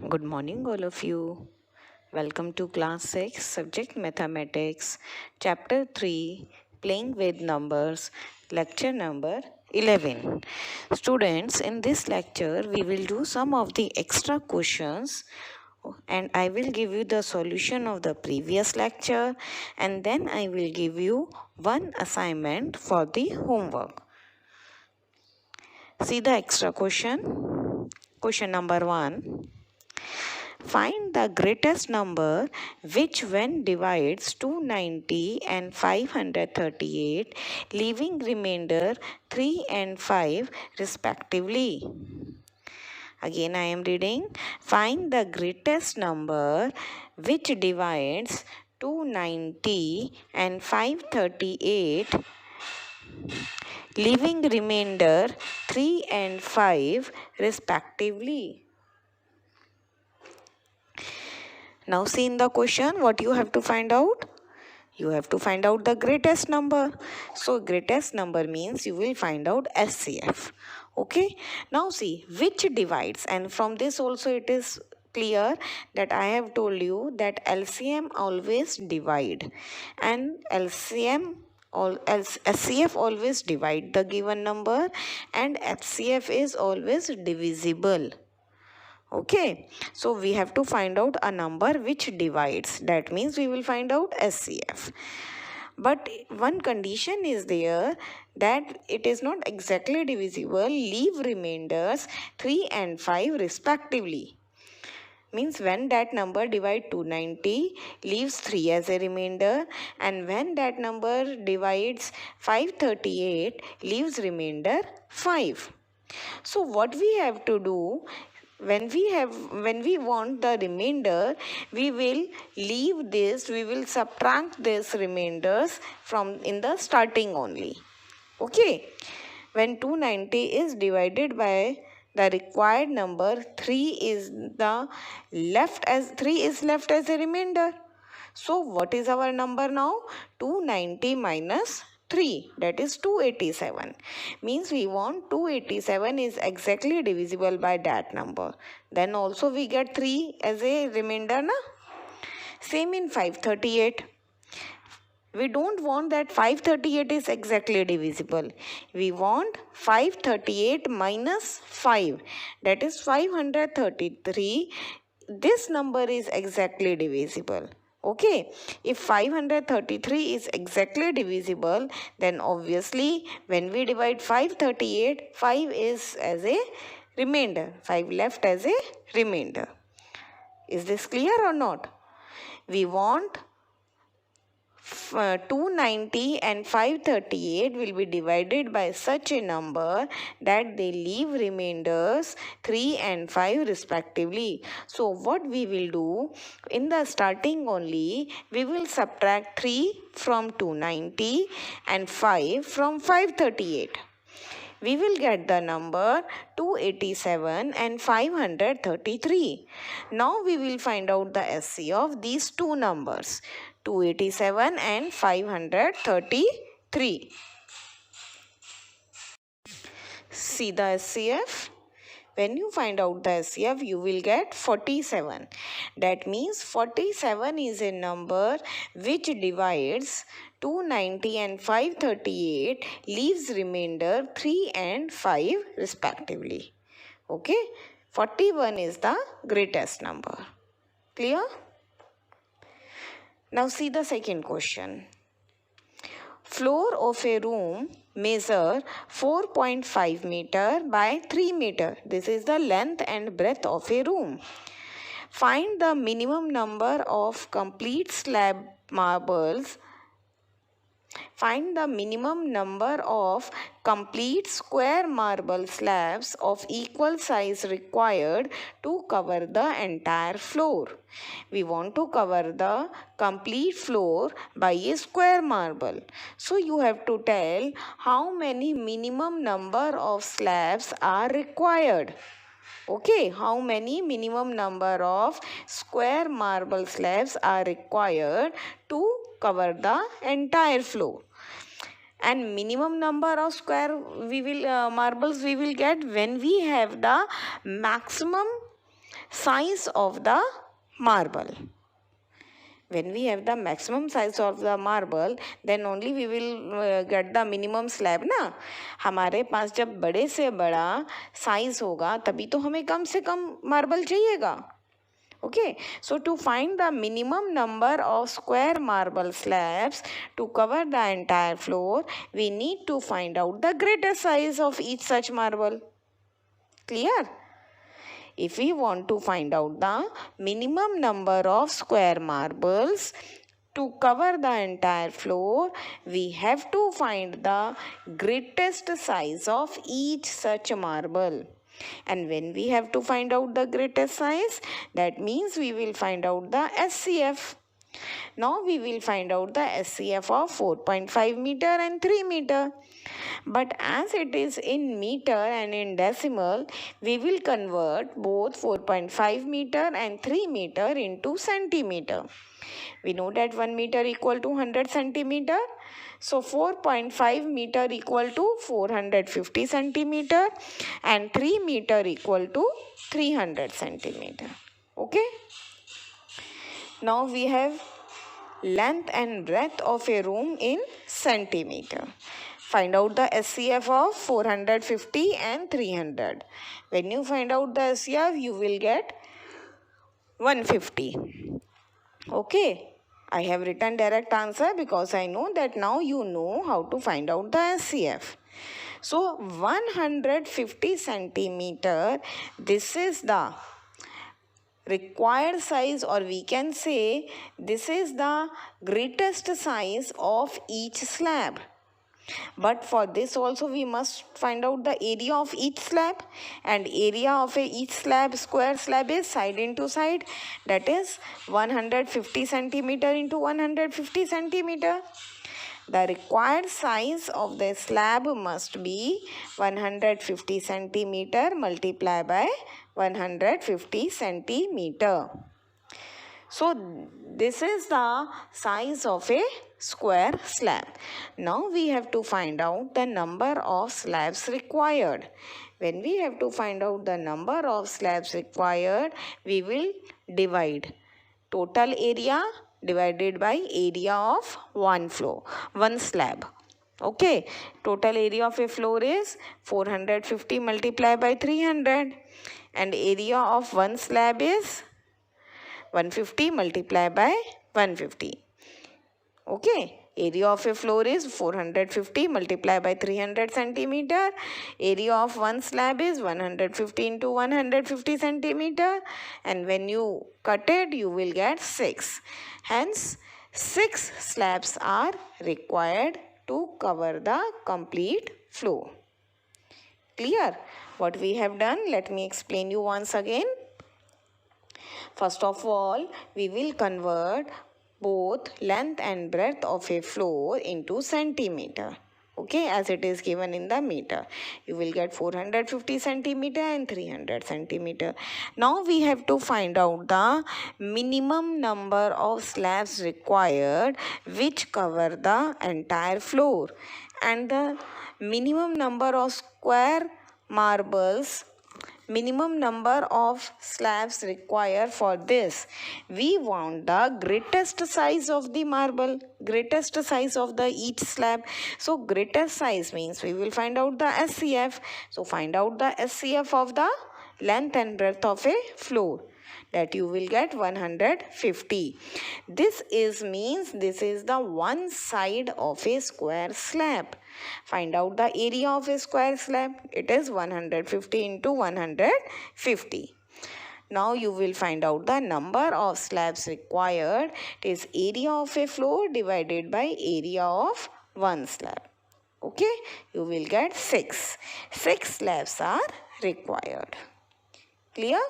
Good morning, all of you. Welcome to class 6, subject mathematics, chapter 3, playing with numbers, lecture number 11. Students, in this lecture, we will do some of the extra questions and I will give you the solution of the previous lecture and then I will give you one assignment for the homework. See the extra question. Question number 1. Find the greatest number which when divides 290 and 538 leaving remainder 3 and 5 respectively. Again I am reading. Find the greatest number which divides 290 and 538 leaving remainder 3 and 5 respectively. Now see in the question what you have to find out. You have to find out the greatest number. So greatest number means you will find out SCF. Okay. Now see which divides, and from this also it is clear that I have told you that LCM always divide and SCF always divide the given number and HCF is always divisible. Okay, so we have to find out a number which divides. That means we will find out SCF. But one condition is there that it is not exactly divisible. Leave remainders 3 and 5 respectively. Means when that number divide 290, leaves 3 as a remainder, and when that number divides 538, leaves remainder 5. So what we have to do, when we want the remainder, we will leave this, we will subtract this remainders from in the starting only. Okay, when 290 is divided by the required number, 3 is left as a remainder. So what is our number now? 290 minus 3, that is 287. Means we want 287 is exactly divisible by that number. Then also we get 3 as a remainder, na? Same in 538. We don't want that 538 is exactly divisible. We want 538 minus 5, that is 533. This number is exactly divisible. Okay, if 533 is exactly divisible, then obviously when we divide 538, 5 is as a remainder, 5 left as a remainder. Is this clear or not? We want 290 and 538 will be divided by such a number that they leave remainders 3 and 5 respectively. So what we will do, in the starting only, we will subtract 3 from 290 and 5 from 538. We will get the number 287 and 533. Now we will find out the SC of these two numbers, 287 and 533. See the SCF. When you find out the SCF, you will get 47. That means 47 is a number which divides 290 and 538, leaves remainder 3 and 5 respectively. Okay, 41 is the greatest number. Clear? Now see the second question. Floor of a room measure 4.5 meter by 3 meter. This is the length and breadth of a room. Find the minimum number of complete slab marbles. Find the minimum number of complete square marble slabs of equal size required to cover the entire floor. We want to cover the complete floor by a square marble. So you have to tell how many minimum number of slabs are required. Okay, how many minimum number of square marble slabs are required to cover the entire floor. And minimum number of square marbles we will get when we have the maximum size of the marble. When we have the maximum size of the marble, then only we will get the minimum slab ना. हमारे पास जब बड़े से बड़ा size होगा तभी तो हमें कम से कम marble चाहिएगा. Okay, so to find the minimum number of square marble slabs to cover the entire floor, we need to find out the greatest size of each such marble. Clear? If we want to find out the minimum number of square marbles to cover the entire floor, we have to find the greatest size of each such marble. And when we have to find out the greatest size, that means we will find out the SCF. Now we will find out the SCF of 4.5 meter and 3 meter. But as it is in meter and in decimal, we will convert both 4.5 meter and 3 meter into centimeter. We know that 1 meter equal to 100 centimeter. So 4.5 meter equal to 450 centimeter and 3 meter equal to 300 centimeter. Okay. Now we have length and breadth of a room in centimeter. Find out the SCF of 450 and 300. When you find out the SCF, you will get 150. Okay. I have written direct answer because I know that now you know how to find out the SCF. So 150 centimeter, this is the required size, or we can say this is the greatest size of each slab. But for this also we must find out the area of each slab, and area of each slab, square slab, is side into side, that is 150 centimeter into 150 centimeter. The required size of the slab must be 150 centimeter multiplied by 150 centimeter. So this is the size of a square slab. Now we have to find out the number of slabs required. When we have to find out the number of slabs required, we will divide total area divided by area of one floor, one slab. Okay, total area of a floor is 450 multiplied by 300, and area of one slab is 150 multiplied by 150. Okay, area of a floor is 450 multiplied by 300 centimeter. Area of one slab is 150 into 150 centimeter. And when you cut it, you will get 6. Hence, 6 slabs are required to cover the complete floor. Clear? What we have done? Let me explain you once again. First of all, we will convert both length and breadth of a floor into centimeter. Okay, as it is given in the meter. You will get 450 centimeter and 300 centimeter. Now we have to find out the minimum number of slabs required which cover the entire floor, and the minimum number of square marbles, minimum number of slabs required for this. We want the greatest size of the marble, greatest size of the each slab. So greatest size means we will find out the SCF. So find out the SCF of the length and breadth of a floor, that you will get 150. This means this is the one side of a square slab. Find out the area of a square slab. It is 150 into 150. Now you will find out the number of slabs required. It is area of a floor divided by area of one slab. Okay, you will get 6. 6 slabs are required. Clear?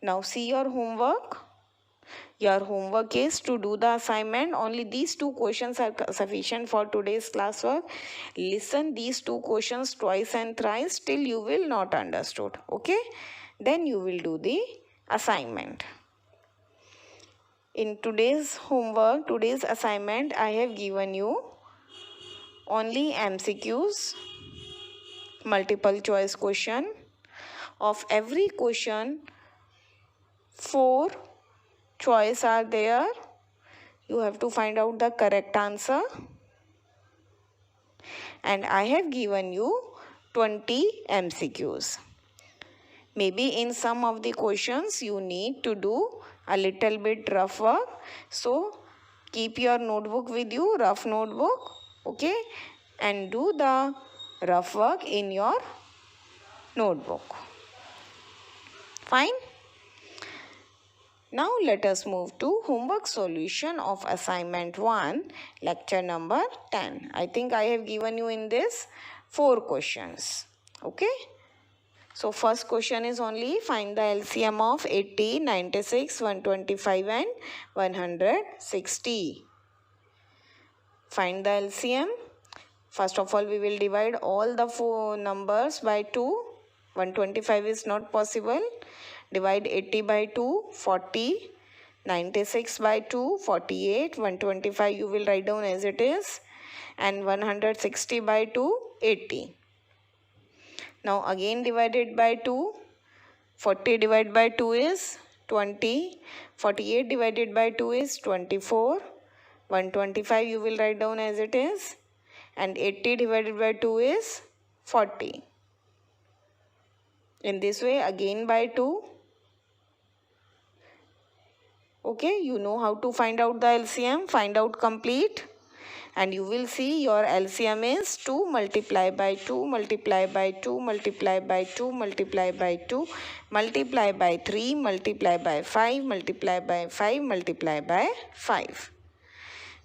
Now see your homework. Your homework is to do the assignment. Only these 2 questions are sufficient for today's classwork. Listen these 2 questions twice and thrice till you will not understood. Okay? Then you will do the assignment. In today's homework, today's assignment, I have given you only MCQs, multiple choice question, Of every question, 4 choices are there. You have to find out the correct answer. And I have given you 20 MCQs. Maybe in some of the questions you need to do a little bit rough work. So keep your notebook with you, rough notebook, okay? And do the rough work in your notebook. Fine? Now let us move to homework solution of assignment 1, lecture number 10. I think I have given you in this 4 questions. Okay? So first question is only find the LCM of 80, 96, 125 and 160. Find the LCM. First of all, we will divide all the 4 numbers by 2. 125 is not possible. Divide 80 by 2, 40. 96 by 2, 48. 125 you will write down as it is. And 160 by 2, 80. Now again divided by 2. 40 divided by 2 is 20. 48 divided by 2 is 24. 125 you will write down as it is. And 80 divided by 2 is 40. In this way again by 2. Okay, you know how to find out the LCM. Find out complete. And you will see your LCM is 2 multiply by 2 multiply by 2 multiply by 2 multiply by 2 multiply by 3 multiply by 5 multiply by 5 multiply by 5,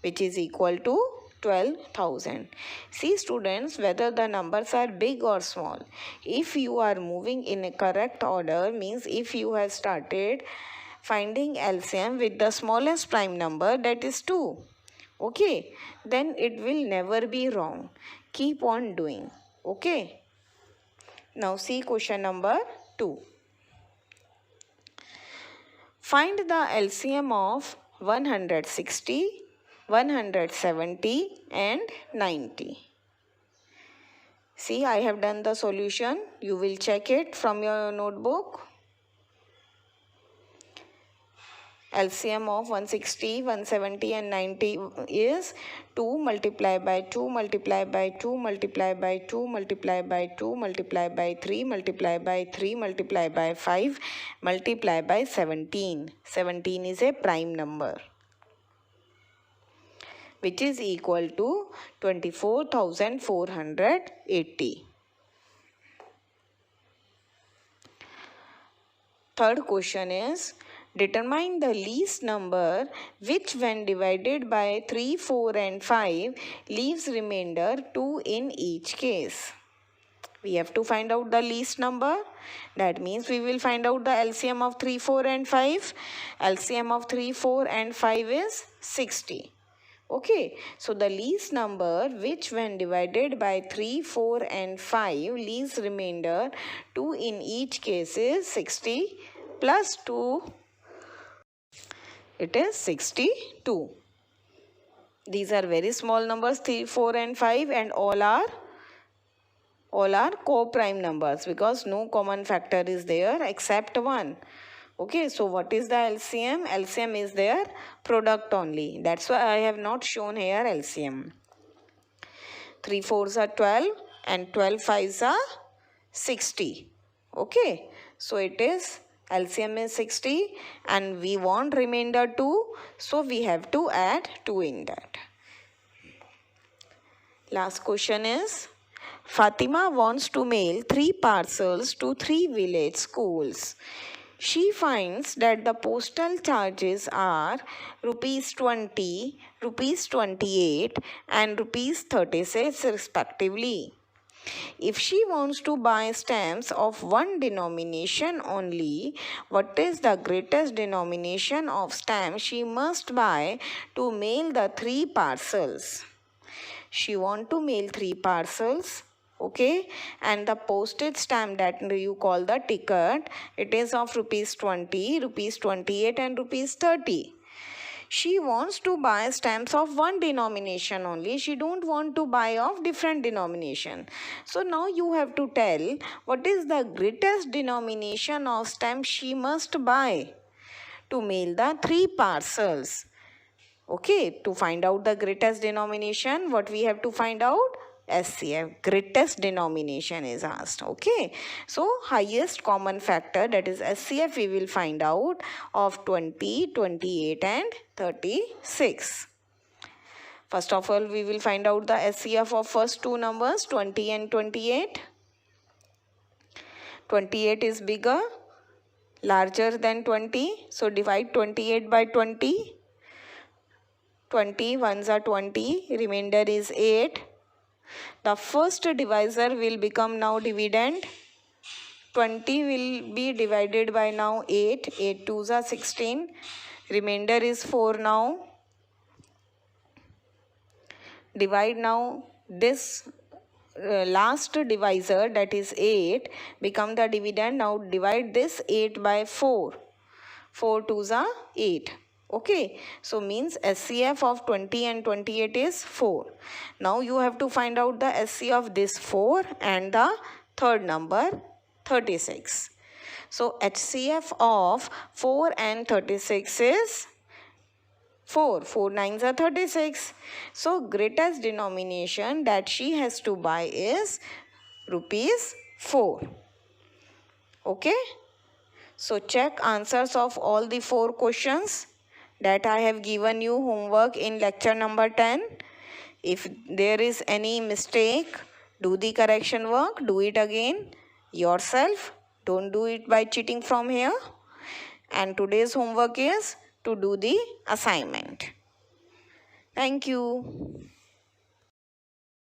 which is equal to 12,000. See students, whether the numbers are big or small, if you are moving in a correct order, means if you have started finding LCM with the smallest prime number, that is 2. Okay, then it will never be wrong. Keep on doing. Okay. Now see question number 2. Find the LCM of 160, 170 and 90. See, I have done the solution. You will check it from your notebook. LCM of 160, 170 and 90 is 2 multiply by 2 multiply by 2 multiply by 2 multiply by 2 multiply by 3 multiply by 3 multiply by 5 multiply by 17. 17 is a prime number, which is equal to 24,480. Third question is, determine the least number which when divided by 3, 4 and 5 leaves remainder 2 in each case. We have to find out the least number. That means we will find out the LCM of 3, 4 and 5. LCM of 3, 4 and 5 is 60. Okay, so the least number which when divided by 3, 4 and 5 leaves remainder 2 in each case is 60 plus 2. It is 62. These are very small numbers, 3, 4 and 5, and all are co-prime numbers because no common factor is there except 1. Okay, so what is the LCM? LCM is their product only. That's why I have not shown here LCM. 3 4s are 12 and 12 5s are 60. Okay, so it is LCM is 60 and we want remainder 2. So we have to add 2 in that. Last question is, Fatima wants to mail 3 parcels to 3 village schools. She finds that the postal charges are rupees 20, rupees 28 and rupees 36 respectively. If she wants to buy stamps of one denomination only, what is the greatest denomination of stamp she must buy to mail the 3 parcels? She want to mail 3 parcels. Okay, and the postage stamp that you call the ticket, it is of rupees 20, rupees 28 and rupees 30. she wants to buy stamps of one denomination only. She don't want to buy of different denomination. So now you have to tell what is the greatest denomination of stamp she must buy to mail the 3 parcels. Okay, to find out the greatest denomination, what we have to find out? SCF, greatest denomination is asked. Okay, so highest common factor, that is SCF, we will find out of 20, 28 and 36. First of all, we will find out the SCF of first two numbers, 20 and 28. 28 is bigger, larger than 20. So divide 28 by 20. 20 ones are 20, remainder is 8. The first divisor will become now dividend. 20 will be divided by now 8. 8 twos are 16. Remainder is 4 now. Divide now this last divisor, that is 8, become the dividend. Now divide this 8 by 4. 4 twos are 8. Okay, so means SCF of 20 and 28 is 4. Now you have to find out the SC of this 4 and the third number 36. So HCF of 4 and 36 is 4. 4 nines are 36. So greatest denomination that she has to buy is rupees 4. Okay. So check answers of all the 4 questions that I have given you homework in lecture number 10. If there is any mistake, do the correction work, do it again yourself. Don't do it by cheating from here. And today's homework is to do the assignment. Thank you.